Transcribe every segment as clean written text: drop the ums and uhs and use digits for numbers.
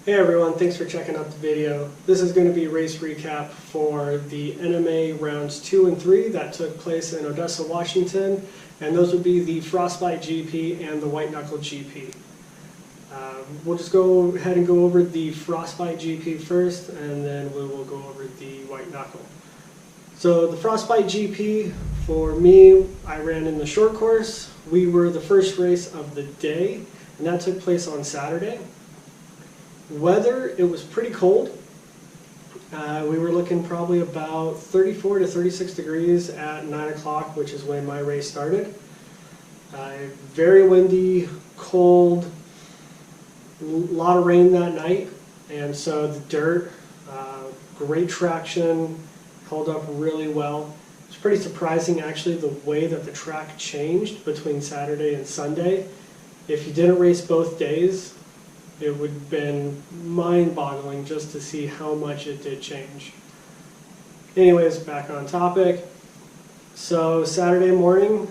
Hey everyone, thanks for checking out the video. This is going to be a race recap for the NMA rounds 2 and 3 that took place in Odessa, Washington, and those would be the Frostbite GP and the White Knuckle GP. We'll just go ahead and go over the Frostbite GP first, and then we will go over the White Knuckle. So the Frostbite GP, for me, I ran in the short course. We were the first race of the day, and that took place on Saturday. Weather, it was pretty cold. We were looking probably about 34 to 36 degrees at 9 o'clock, which is when my race started. Very windy, cold, a lot of rain that night, and so the dirt, great traction, held up really well. It's pretty surprising actually the way that the track changed between Saturday and Sunday. If you didn't race both days, it would have been mind-boggling just to see how much it did change. Anyways, back on topic. So Saturday morning,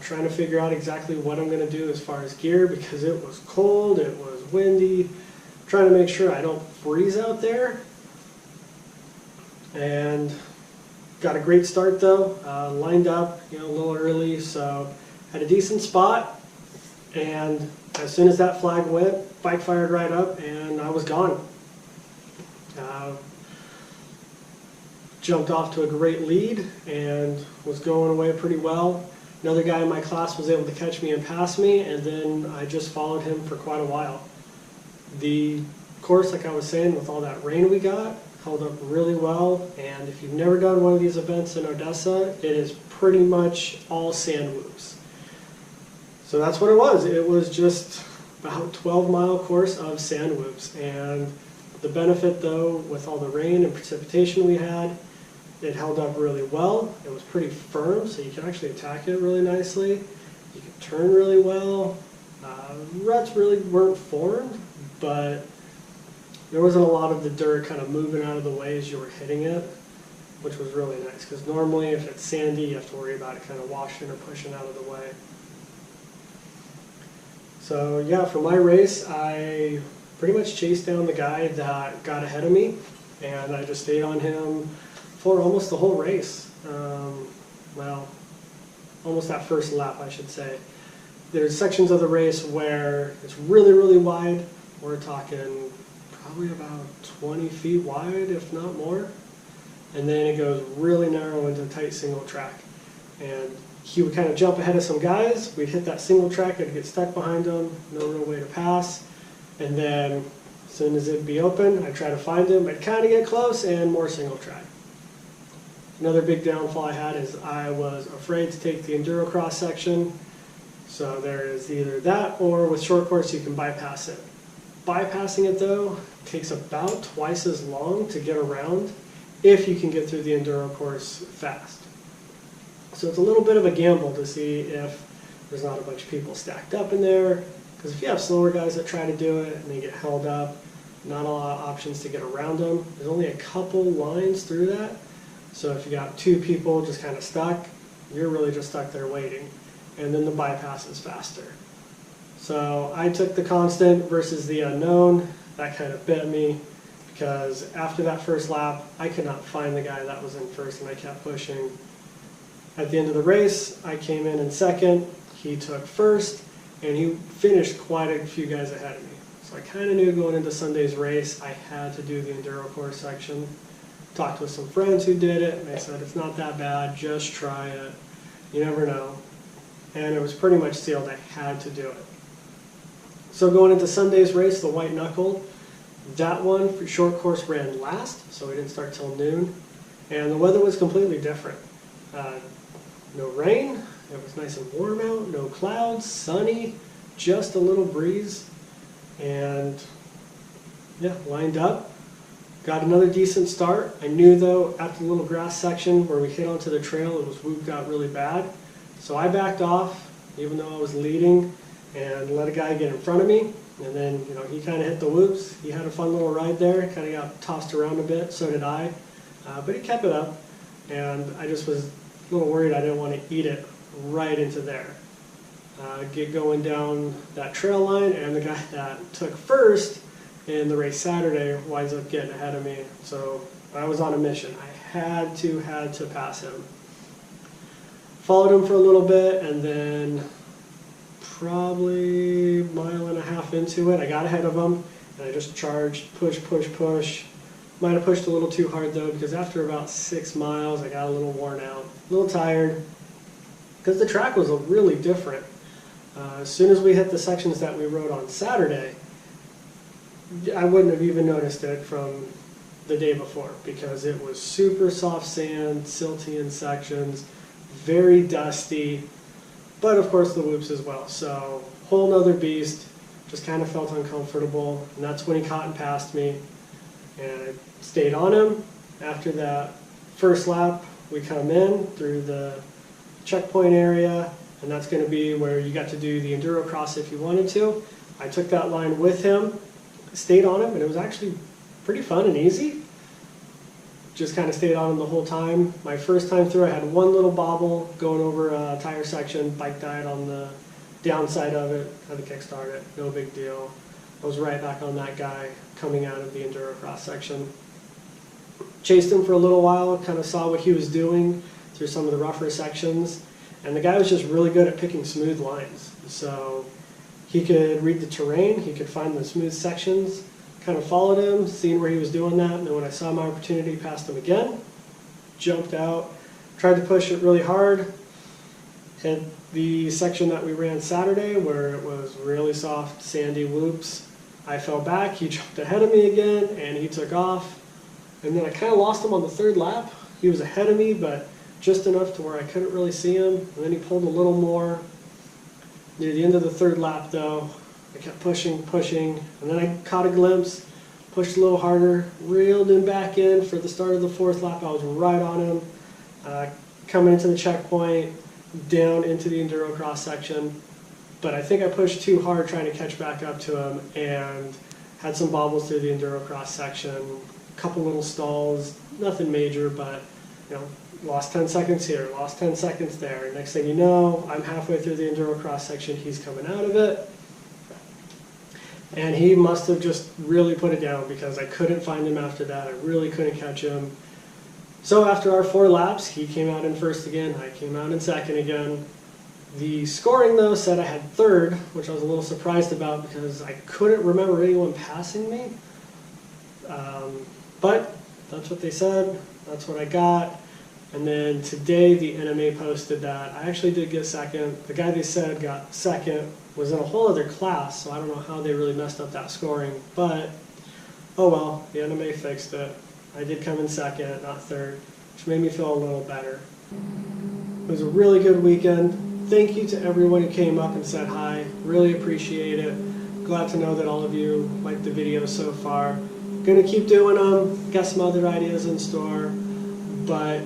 trying to figure out exactly what I'm going to do as far as gear because it was cold, it was windy, trying to make sure I don't freeze out there. And got a great start though, lined up a little early, so had a decent spot. And as soon as that flag went, bike fired right up and I was gone. Jumped off to a great lead and was going away pretty well. Another guy in my class was able to catch me and pass me, and then I just followed him for quite a while. The course, like I was saying, with all that rain we got, held up really well, and if you've never done one of these events in Odessa, it is pretty much all sand moves. So that's what it was. It was just about 12-mile course of sand whoops, and the benefit though, with all the rain and precipitation we had, it held up really well. It was pretty firm, so you can actually attack it really nicely. You could turn really well. Ruts really weren't formed, but there wasn't a lot of the dirt kind of moving out of the way as you were hitting it, which was really nice, because normally if it's sandy, you have to worry about it kind of washing or pushing out of the way. So yeah, for my race, I pretty much chased down the guy that got ahead of me, and I just stayed on him for almost the whole race. Well, almost that first lap, I should say. There's sections of the race where it's really, really wide. We're talking probably about 20 feet wide, if not more. And then it goes really narrow into a tight single track. And he would kind of jump ahead of some guys. We'd hit that single track, I'd get stuck behind him, no real way to pass. And then as soon as it'd be open, I'd try to find him. I'd kind of get close and more single track. Another big downfall I had is I was afraid to take the enduro cross section. So there is either that or with short course you can bypass it. Bypassing it though takes about twice as long to get around if you can get through the enduro course fast. So it's a little bit of a gamble to see if there's not a bunch of people stacked up in there, because if you have slower guys that try to do it and they get held up, not a lot of options to get around them. There's only a couple lines through that, so if you got two people just kind of stuck, you're really just stuck there waiting, and then the bypass is faster. So I took the constant versus the unknown. That kind of bit me, because after that first lap, I could not find the guy that was in first, and I kept pushing. At the end of the race, I came in second, he took first, and he finished quite a few guys ahead of me. So I kind of knew going into Sunday's race, I had to do the enduro course section. Talked with some friends who did it, and they said, it's not that bad, just try it. You never know. And it was pretty much sealed, I had to do it. So going into Sunday's race, the White Knuckle, that one for short course ran last, so we didn't start till noon. And the weather was completely different. No rain, it was nice and warm out, no clouds, sunny, just a little breeze, and yeah, lined up. Got another decent start. I knew though, after the little grass section where we hit onto the trail, it was whooped out really bad. So I backed off, even though I was leading, and let a guy get in front of me, and then he kind of hit the whoops. He had a fun little ride there, kind of got tossed around a bit, so did I, but he kept it up, and I just was a little worried I didn't want to eat it right into there. Get going down that trail line, and the guy that took first in the race Saturday winds up getting ahead of me. So I was on a mission. I had to pass him. Followed him for a little bit, and then probably a mile and a half into it, I got ahead of him, and I just charged, push. Might have pushed a little too hard though, because after about 6 miles, I got a little worn out, a little tired, because the track was really different. As soon as we hit the sections that we rode on Saturday, I wouldn't have even noticed it from the day before, because it was super soft sand, silty in sections, very dusty, but of course the whoops as well. So whole nother beast, just kind of felt uncomfortable, and that's when he caught and passed me, and I stayed on him. After that first lap, we come in through the checkpoint area, and that's going to be where you got to do the enduro cross if you wanted to. I took that line with him, stayed on him, and it was actually pretty fun and easy. Just kind of stayed on him the whole time. My first time through, I had one little bobble going over a tire section, bike died on the downside of it, had to kickstart it, no big deal. I was right back on that guy coming out of the enduro cross section. Chased him for a little while, kind of saw what he was doing through some of the rougher sections, and the guy was just really good at picking smooth lines. So he could read the terrain, he could find the smooth sections, kind of followed him, seeing where he was doing that, and then when I saw my opportunity, passed him again, jumped out, tried to push it really hard, hit the section that we ran Saturday where it was really soft, sandy whoops. I fell back, he jumped ahead of me again, and he took off. And then I kind of lost him on the third lap. He was ahead of me, but just enough to where I couldn't really see him. And then he pulled a little more. Near the end of the third lap, though, I kept pushing, and then I caught a glimpse, pushed a little harder, reeled him back in for the start of the fourth lap. I was right on him, coming into the checkpoint, down into the enduro cross section. But I think I pushed too hard trying to catch back up to him, and had some bobbles through the enduro cross section, a couple little stalls, nothing major, but you know, lost 10 seconds here, lost 10 seconds there. Next thing you know, I'm halfway through the enduro cross section, he's coming out of it. And he must have just really put it down, because I couldn't find him after that. I really couldn't catch him. So after our 4 laps, he came out in first again, I came out in second again. The scoring though said I had third, which I was a little surprised about because I couldn't remember anyone passing me. But that's what they said, that's what I got. And then today the NMA posted that I actually did get second. The guy they said got second was in a whole other class, so I don't know how they really messed up that scoring. But, oh well, the NMA fixed it. I did come in second, not third, which made me feel a little better. It was a really good weekend. Thank you to everyone who came up and said hi. Really appreciate it. Glad to know that all of you liked the videos so far. Gonna keep doing them. Got some other ideas in store. But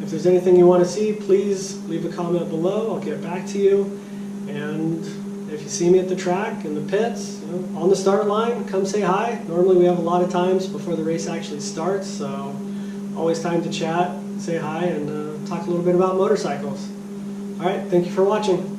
if there's anything you want to see, please leave a comment below. I'll get back to you. And if you see me at the track, in the pits, you know, on the start line, come say hi. Normally we have a lot of times before the race actually starts, so always time to chat, say hi, and talk a little bit about motorcycles. All right, thank you for watching.